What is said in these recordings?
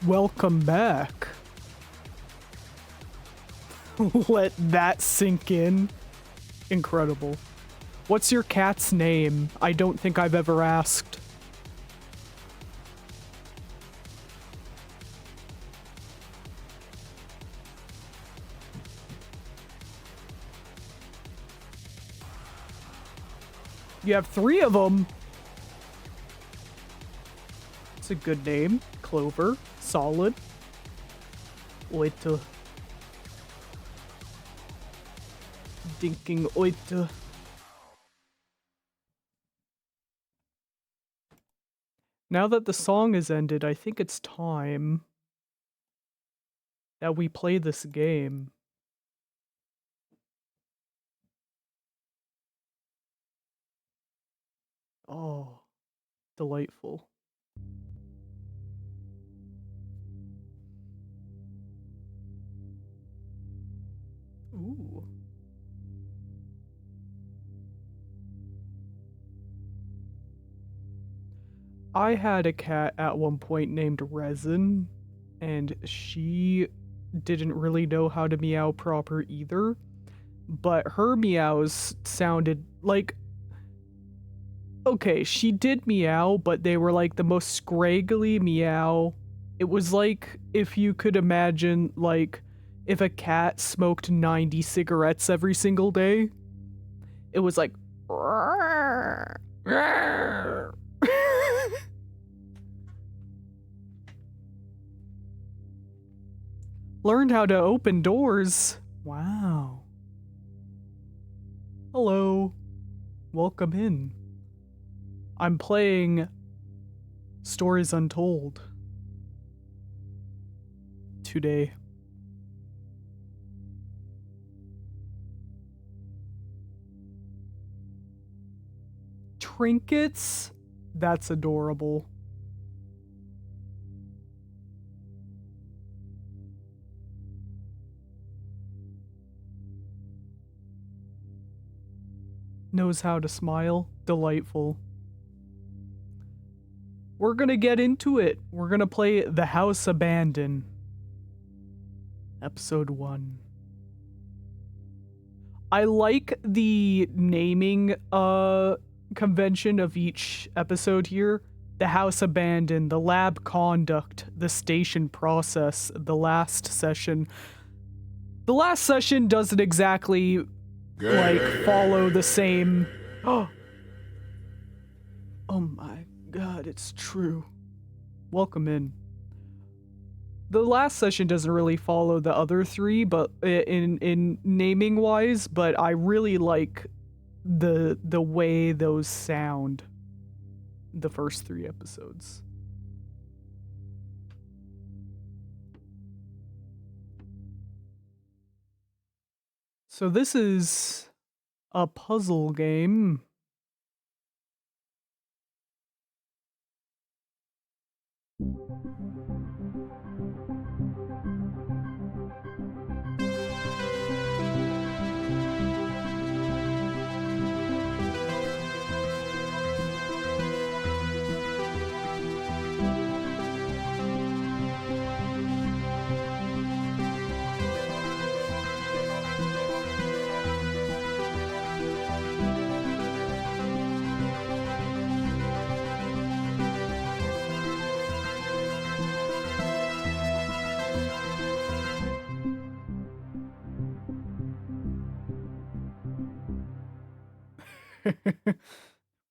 Welcome back. Let that sink in. Incredible. What's your cat's name? I don't think I've ever asked. You have 3 of them. It's a good name. Clover. Solid. Oita. Dinking Oita. Now that the song is ended, I think it's time that we play this game. Oh, delightful. Ooh. I had a cat at one point named Resin, and she didn't really know how to meow proper either, but her meows sounded like... Okay, she did meow, but they were like the most scraggly meow. It was like if you could imagine, like, if a cat smoked 90 cigarettes every single day. It was like... Learned how to open doors. Wow. Hello. Welcome in. I'm playing Stories Untold today. Trinkets? That's adorable. Knows how to smile. Delightful. We're gonna get into it. We're gonna play The House Abandoned. Episode 1. I like the naming convention of each episode here. The House Abandoned, the Lab Conduct, the Station Process, the Last Session. The last session doesn't exactly like follow the same... Oh my god, it's true. Welcome in. The last session doesn't really follow the other 3, but in naming wise, but I really like the way those sound. The first 3 episodes. So this is a puzzle game.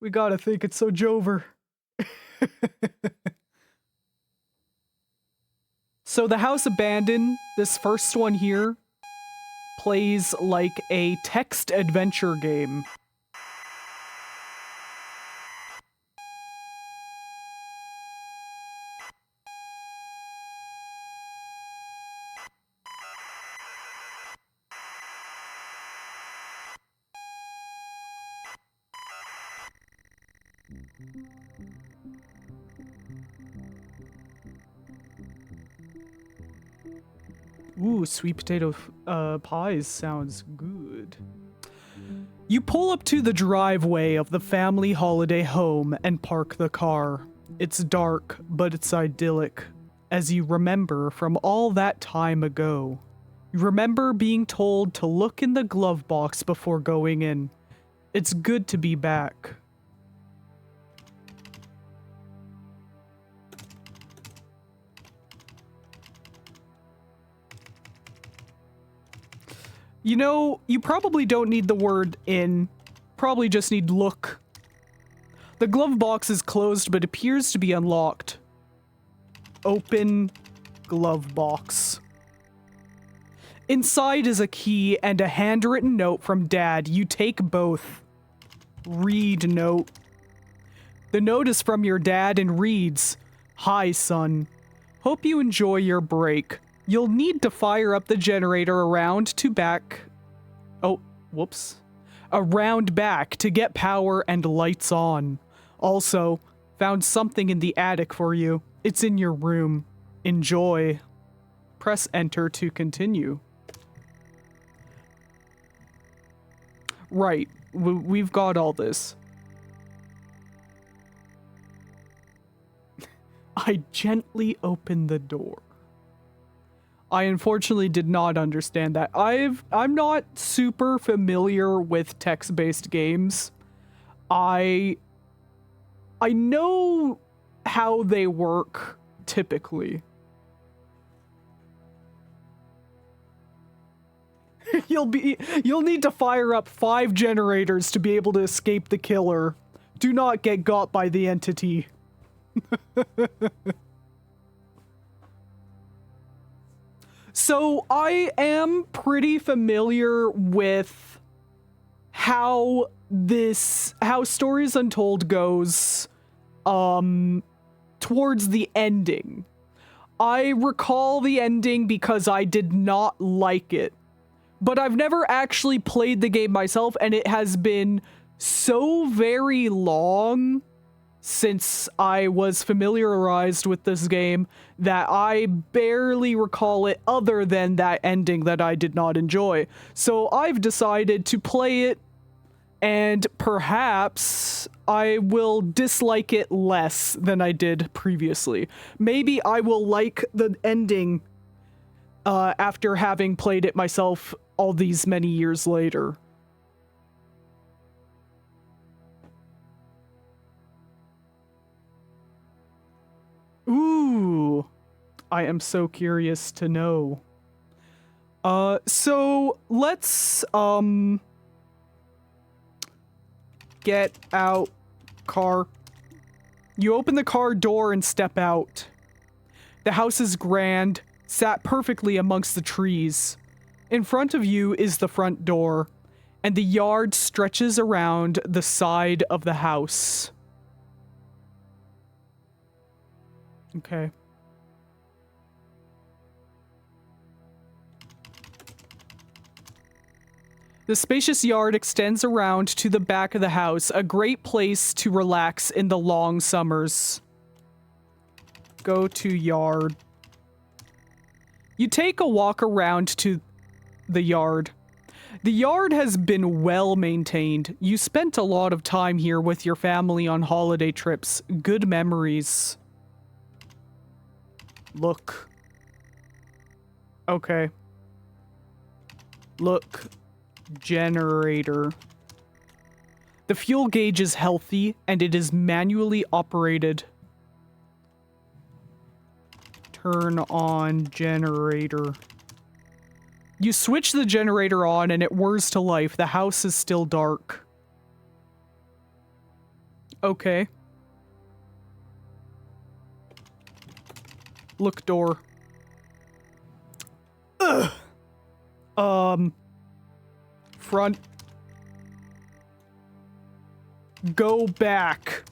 We gotta think it's so Jover. So The House Abandoned, this first one here, plays like a text adventure game. Ooh, sweet potato pies sounds good. You pull up to the driveway of the family holiday home and park the car. It's dark, but it's idyllic. as you remember from all that time ago. You remember being told to look in the glove box before going in. It's good to be back. You know, you probably don't need the word in. Probably just need look. The glove box is closed but appears to be unlocked. Open glove box. Inside is a key and a handwritten note from Dad. You take both. Read note. The note is from your dad and reads, "Hi, son. Hope you enjoy your break. You'll need to fire up the generator around back to get power and lights on. Also, found something in the attic for you. It's in your room. Enjoy." Press enter to continue. Right, we've got all this. I gently opened the door. I unfortunately did not understand that. I'm not super familiar with text-based games. I know how they work typically. You'll need to fire up 5 generators to be able to escape the killer. Do not get got by the entity. So I am pretty familiar with how Stories Untold goes towards the ending. I recall the ending because I did not like it. But I've never actually played the game myself, and it has been so very long since I was familiarized with this game that I barely recall it other than that ending that I did not enjoy. So I've decided to play it, and perhaps I will dislike it less than I did previously. Maybe I will like the ending after having played it myself all these many years later. Ooh, I am so curious to know. So let's, get out car. You open the car door and step out. The house is grand, sat perfectly amongst the trees. In front of you is the front door, and the yard stretches around the side of the house. Okay. The spacious yard extends around to the back of the house, a great place to relax in the long summers. Go to yard. You take a walk around to the yard. The yard has been well maintained. You spent a lot of time here with your family on holiday trips. Good memories. Look. Okay. Look. Generator. The fuel gauge is healthy and it is manually operated. Turn on generator. You switch the generator on and it whirs to life. The house is still dark. Okay. Look door. Ugh. Front. Go back.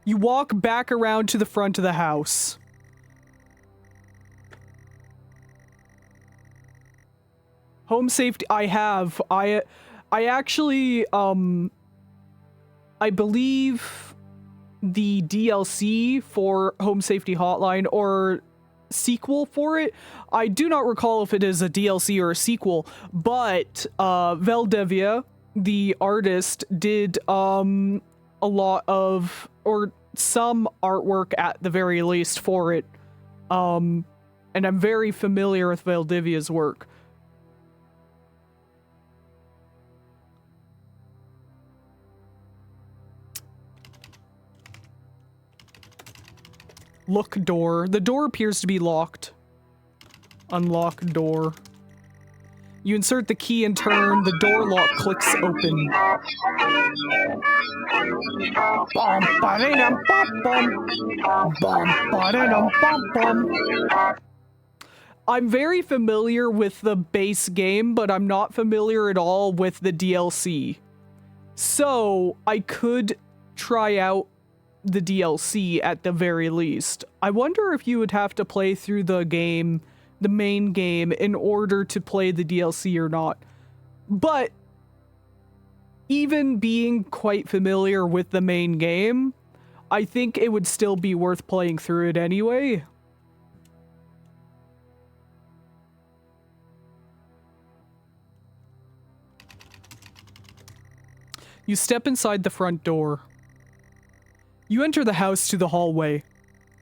You walk back around to the front of the house. Home safety, I have. I actually, I believe the DLC for Home Safety Hotline, or sequel for it, I do not recall if it is a DLC or a sequel, but Valdevia, the artist, did a lot of, or some artwork at the very least for it. And I'm very familiar with Valdivia's work. Look door. The door appears to be locked. Unlock door. You insert the key and turn, the door lock clicks open. I'm very familiar with the base game, but I'm not familiar at all with the DLC. So, I could try out the DLC at the very least. I wonder if you would have to play through the game, the main game, in order to play the DLC or not. But even being quite familiar with the main game, I think it would still be worth playing through it anyway. You step inside the front door. You enter the house to the hallway.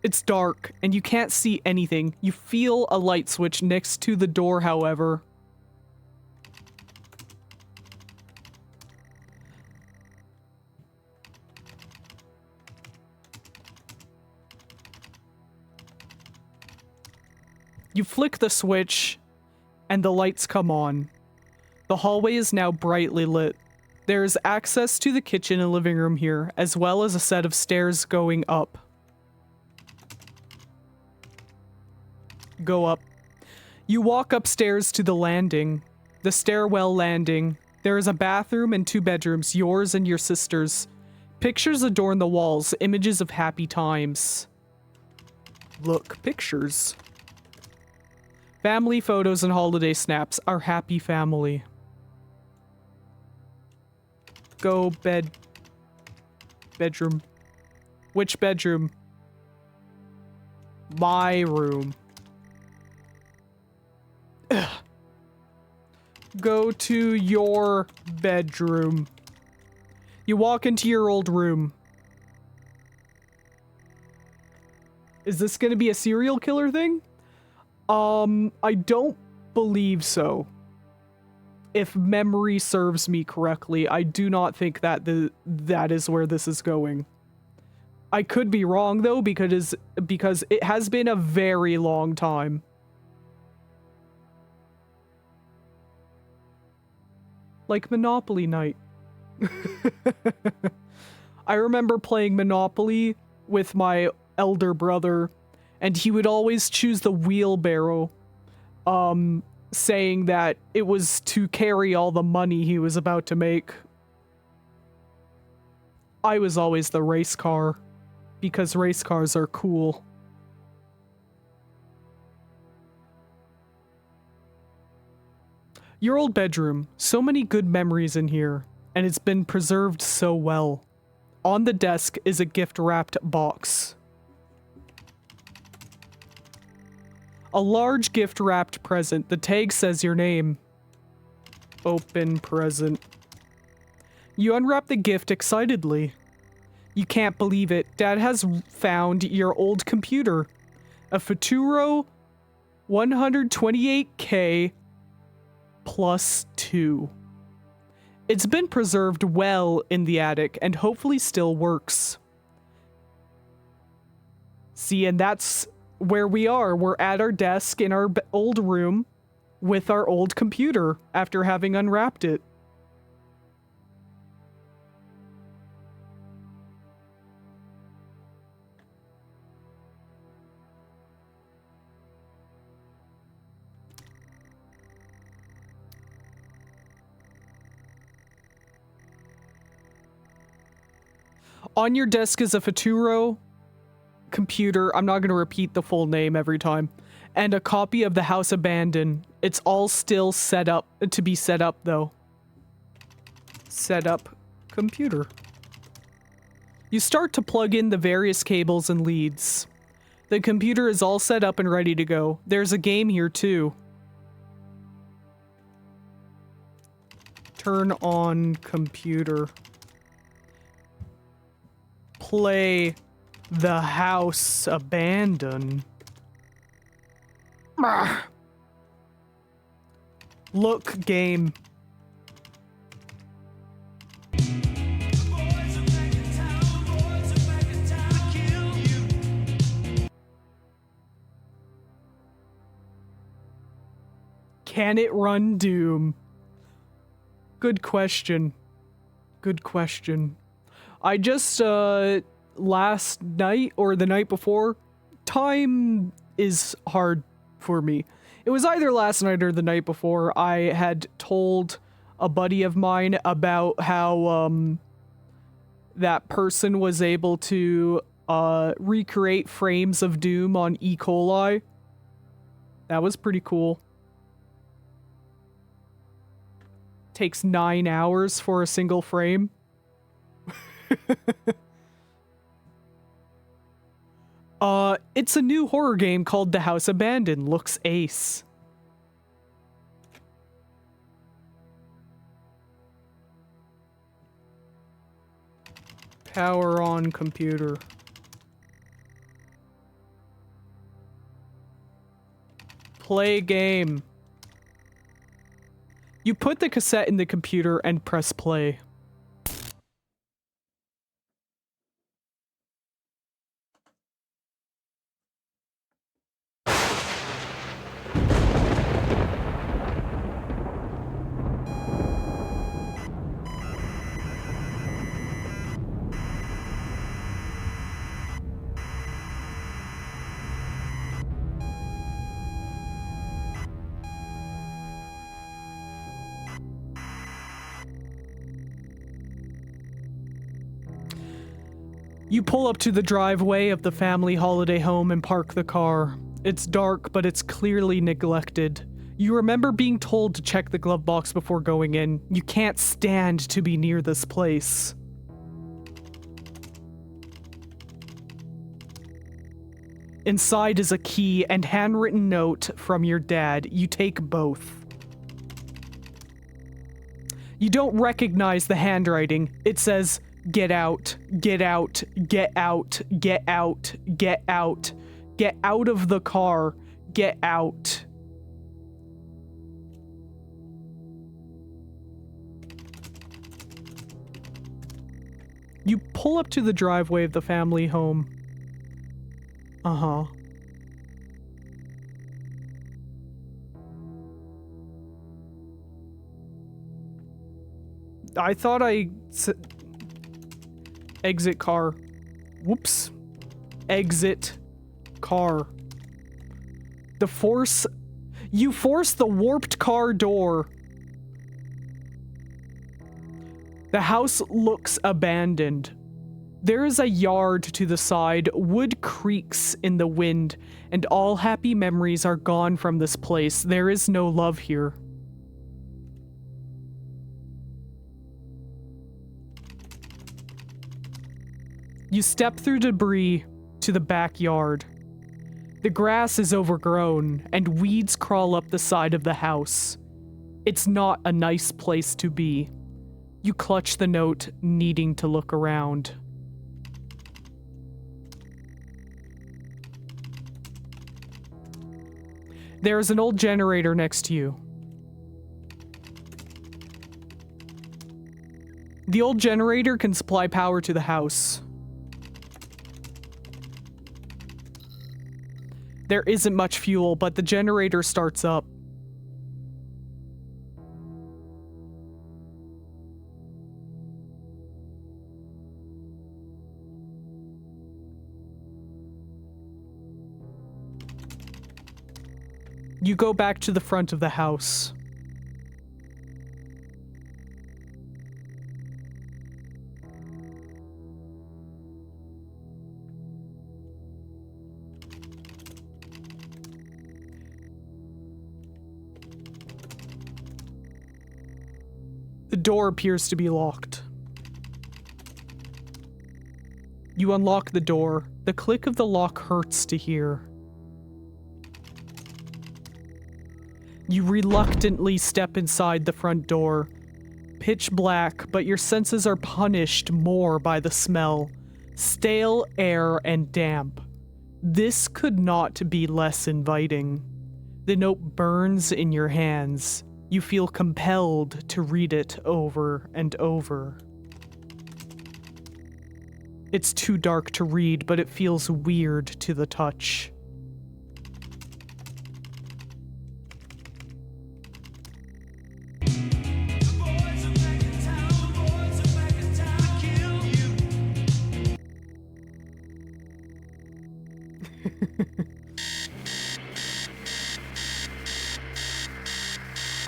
It's dark, and you can't see anything. You feel a light switch next to the door, however. You flick the switch, and the lights come on. The hallway is now brightly lit. There is access to the kitchen and living room here, as well as a set of stairs going up. Go up. You walk upstairs to the landing. The stairwell landing. There is a bathroom and 2 bedrooms, yours and your sister's. Pictures adorn the walls, images of happy times. Look, pictures. Family photos and holiday snaps. Our happy family. Go bedroom. Which bedroom? My room. Ugh. Go to your bedroom. You walk into your old room. Is this gonna be a serial killer thing? I don't believe so. If memory serves me correctly, I do not think that that is where this is going. I could be wrong though, because it has been a very long time. Like Monopoly night. I remember playing Monopoly with my elder brother, and he would always choose the wheelbarrow, saying that it was to carry all the money he was about to make. I was always the race car, because race cars are cool. Your old bedroom. So many good memories in here, and it's been preserved so well. On the desk is a gift-wrapped box. A large gift-wrapped present. The tag says your name. Open present. You unwrap the gift excitedly. You can't believe it. Dad has found your old computer. A Futuro 128K plus 2. It's been preserved well in the attic and hopefully still works. See, and that's where we are. We're at our desk in our old room with our old computer after having unwrapped it. On your desk is a Futuro computer. I'm not going to repeat the full name every time. And a copy of The House Abandoned. It's all still set up to be set up though. Set up computer. You start to plug in the various cables and leads. The computer is all set up and ready to go. There's a game here too. Turn on computer. Play The House Abandoned. Look, game. Can it run Doom? Good question. Good question. I just, last night or the night before, time is hard for me. It was either last night or the night before. I had told a buddy of mine about how, that person was able to, recreate frames of Doom on E. coli. That was pretty cool. Takes 9 hours for a single frame. It's a new horror game called The House Abandoned. Looks ace. Power on computer. Play game. You put the cassette in the computer and press play. You pull up to the driveway of the family holiday home and park the car. It's dark, but it's clearly neglected. You remember being told to check the glove box before going in. You can't stand to be near this place. Inside is a key and handwritten note from your dad. You take both. You don't recognize the handwriting. It says, "Get out, get out, get out, get out, get out, get out of the car, get out." You pull up to the driveway of the family home. Uh-huh. I thought exit car. Whoops. Exit car. You force the warped car door. The house looks abandoned. There is a yard to the side, wood creaks in the wind, and all happy memories are gone from this place. There is no love here. You step through debris to the backyard. The grass is overgrown, and weeds crawl up the side of the house. It's not a nice place to be. You clutch the note, needing to look around. There is an old generator next to you. The old generator can supply power to the house. There isn't much fuel, but the generator starts up. You go back to the front of the house. The door appears to be locked. You unlock the door. The click of the lock hurts to hear. You reluctantly step inside the front door. Pitch black, but your senses are punished more by the smell. Stale air and damp. This could not be less inviting. The note burns in your hands. You feel compelled to read it over and over. It's too dark to read, but it feels weird to the touch.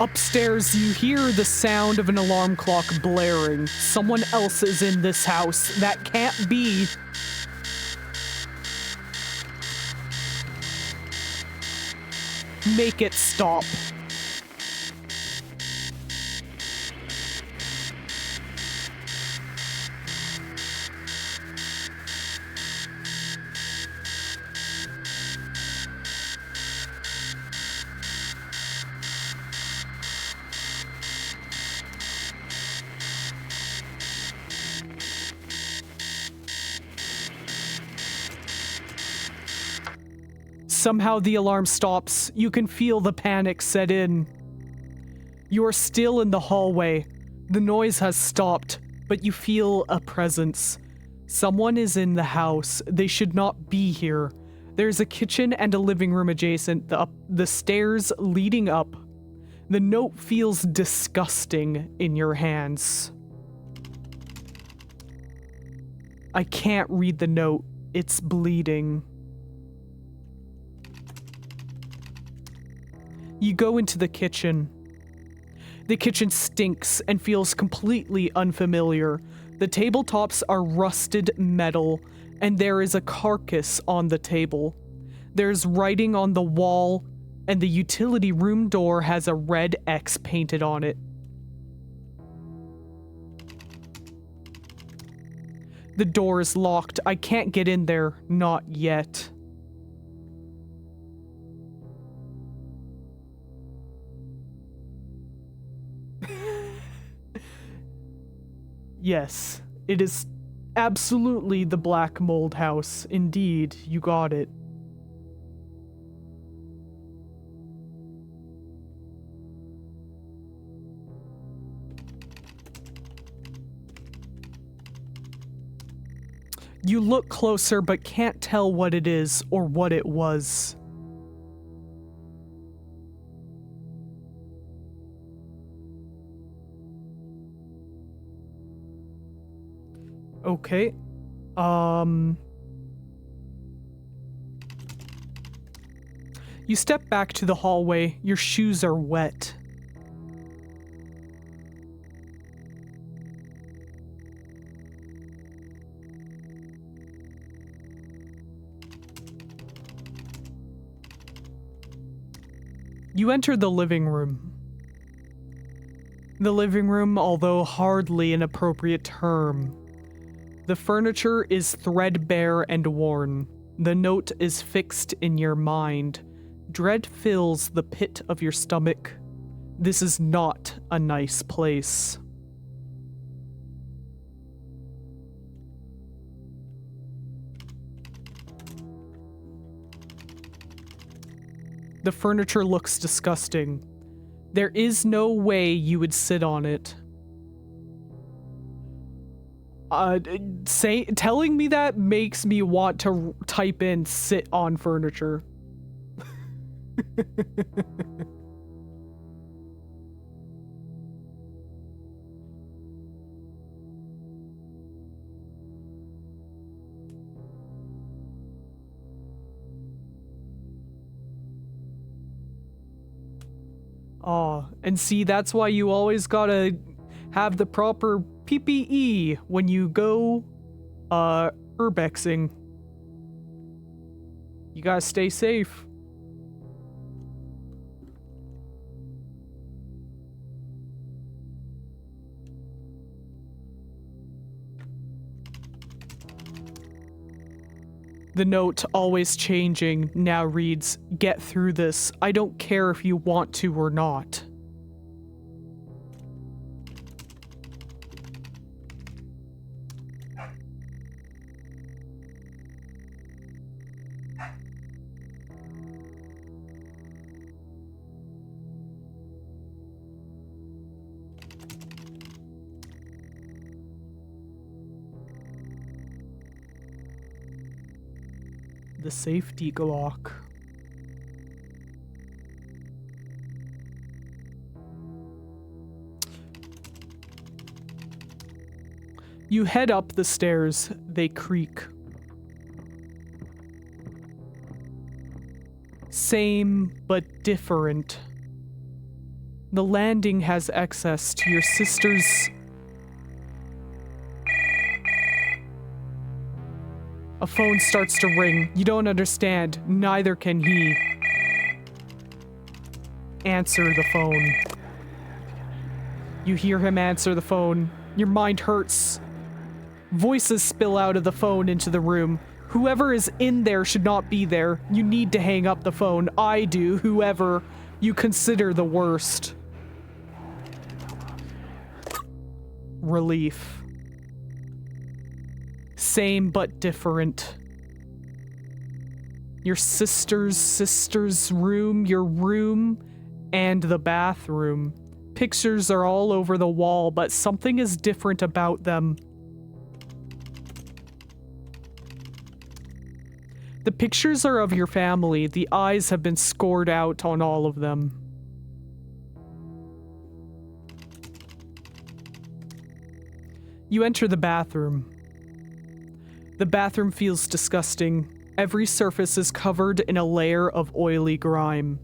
Upstairs, you hear the sound of an alarm clock blaring. Someone else is in this house. That can't be. Make it stop. Somehow the alarm stops. You can feel the panic set in. You are still in the hallway. The noise has stopped, but you feel a presence. Someone is in the house. They should not be here. There's a kitchen and a living room adjacent, the stairs leading up. The note feels disgusting in your hands. I can't read the note. It's bleeding. You go into the kitchen. The kitchen stinks and feels completely unfamiliar. The tabletops are rusted metal, and there is a carcass on the table. There's writing on the wall, and the utility room door has a red X painted on it. The door is locked. I can't get in there. Not yet. Yes, it is absolutely the Black Mold House. Indeed, you got it. You look closer but can't tell what it is or what it was. Okay. You step back to the hallway. Your shoes are wet. You enter the living room. The living room, although hardly an appropriate term. The furniture is threadbare and worn. The note is fixed in your mind. Dread fills the pit of your stomach. This is not a nice place. The furniture looks disgusting. There is no way you would sit on it. Telling me that makes me want to type in sit on furniture. Oh, and see, that's why you always gotta have the proper PPE when you go, urbexing. You gotta stay safe. The note, always changing, now reads, "Get through this. I don't care if you want to or not." the safety lock. You head up the stairs. They creak. Same, but different. The landing has access to your sister's... A phone starts to ring. You don't understand. Neither can he. Answer the phone. You hear him answer the phone. Your mind hurts. Voices spill out of the phone into the room. Whoever is in there should not be there. You need to hang up the phone. I do, whoever you consider the worst. Relief. Same but different. Your sister's room, your room, and the bathroom. Pictures are all over the wall, but something is different about them. The pictures are of your family. The eyes have been scored out on all of them. You enter the bathroom. The bathroom feels disgusting. Every surface is covered in a layer of oily grime.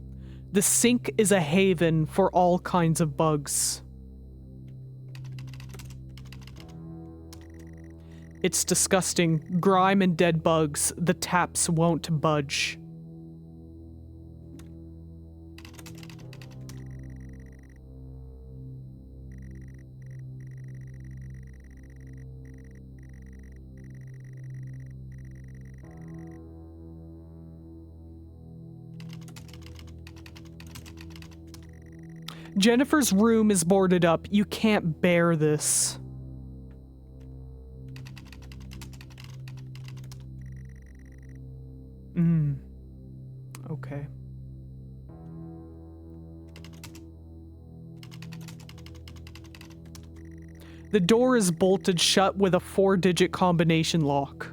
The sink is a haven for all kinds of bugs. It's disgusting. Grime and dead bugs. The taps won't budge. Jennifer's room is boarded up. You can't bear this. Okay. The door is bolted shut with a 4-digit combination lock.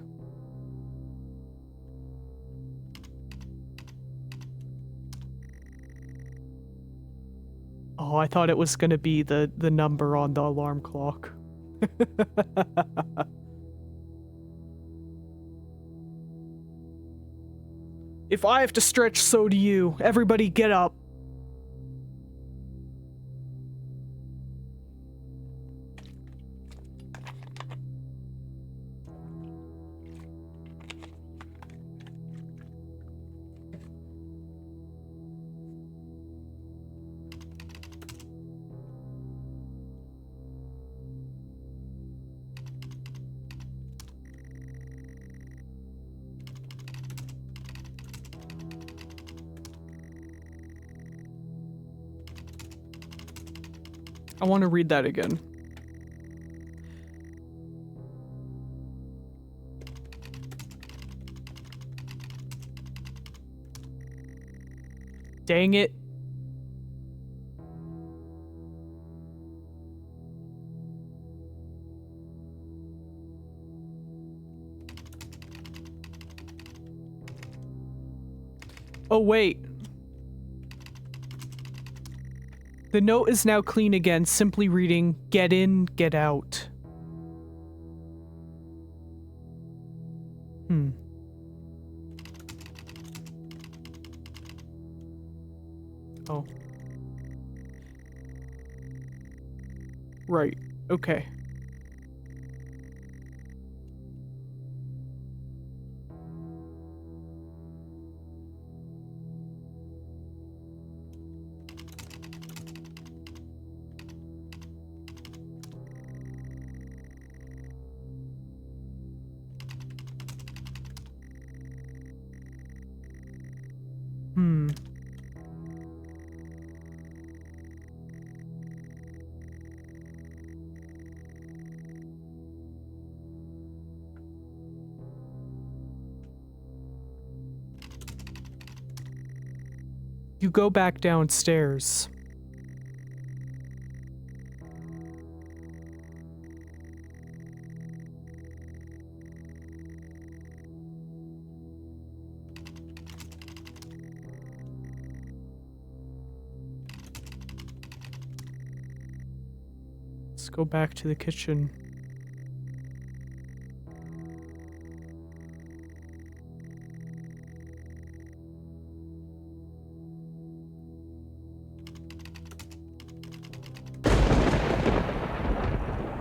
Oh, I thought it was gonna be the number on the alarm clock. If I have to stretch, so do you. Everybody get up. I want to read that again. Dang it. Oh, wait. The note is now clean again, simply reading, "Get in, get out." Oh. Right. Okay. You go back downstairs. Let's go back to the kitchen.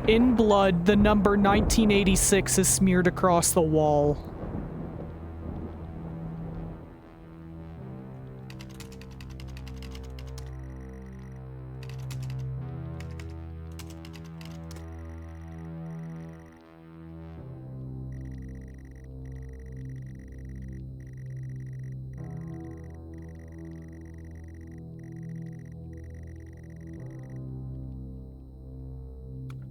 In blood, the number 1986 is smeared across the wall.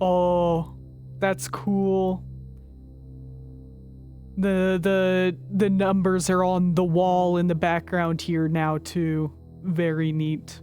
Oh, that's cool. The numbers are on the wall in the background here now too. Very neat.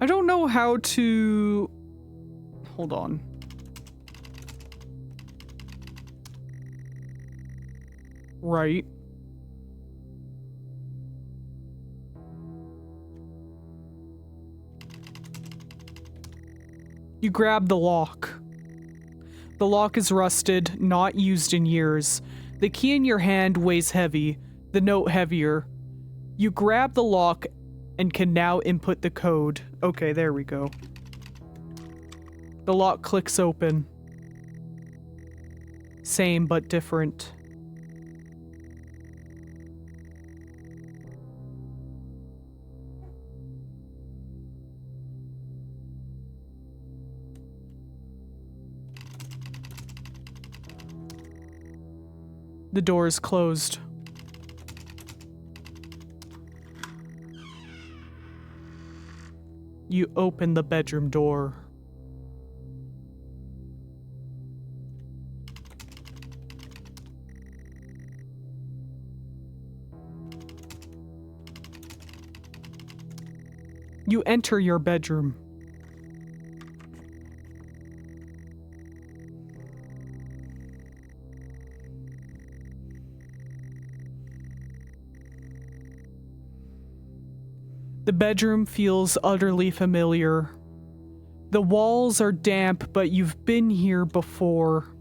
I don't know how to... Hold on. Right. You grab the lock. The lock is rusted, not used in years. The key in your hand weighs heavy, the note heavier. You grab the lock and can now input the code. Okay, there we go. The lock clicks open. Same but different. The door is closed. You open the bedroom door. You enter your bedroom. The bedroom feels utterly familiar. The walls are damp, but you've been here before.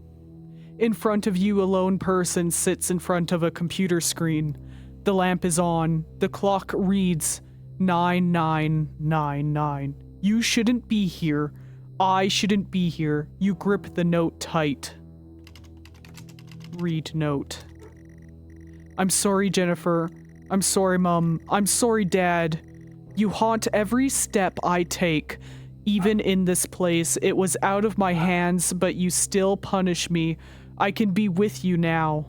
In front of you, a lone person sits in front of a computer screen. The lamp is on. The clock reads 9999. You shouldn't be here. I shouldn't be here. You grip the note tight. Read note. I'm sorry, Jennifer. I'm sorry, Mom. I'm sorry, Dad. You haunt every step I take. Even in this place, it was out of my hands, but you still punish me. I can be with you now.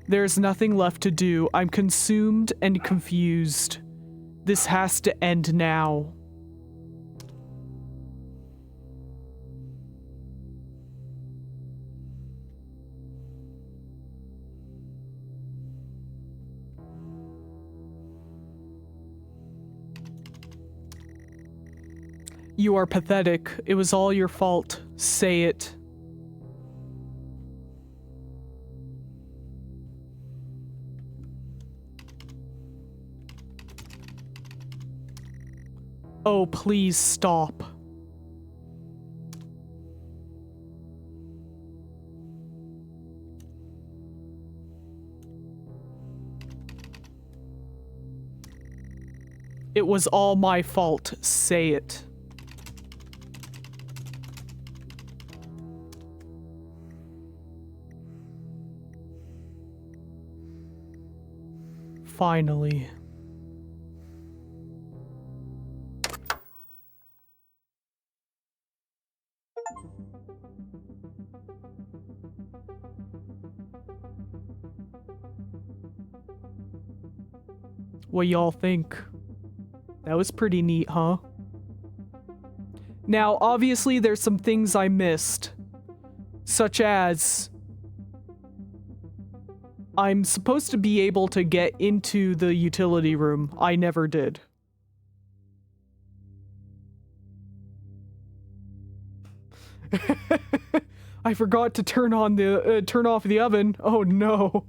There's nothing left to do. I'm consumed and confused. This has to end now. You are pathetic. It was all your fault. Say it. Oh, please stop. It was all my fault. Say it. Finally. What y'all think? That was pretty neat, huh? Now, obviously, there's some things I missed, such as I'm supposed to be able to get into the utility room. I never did. I forgot to turn off the oven. Oh no.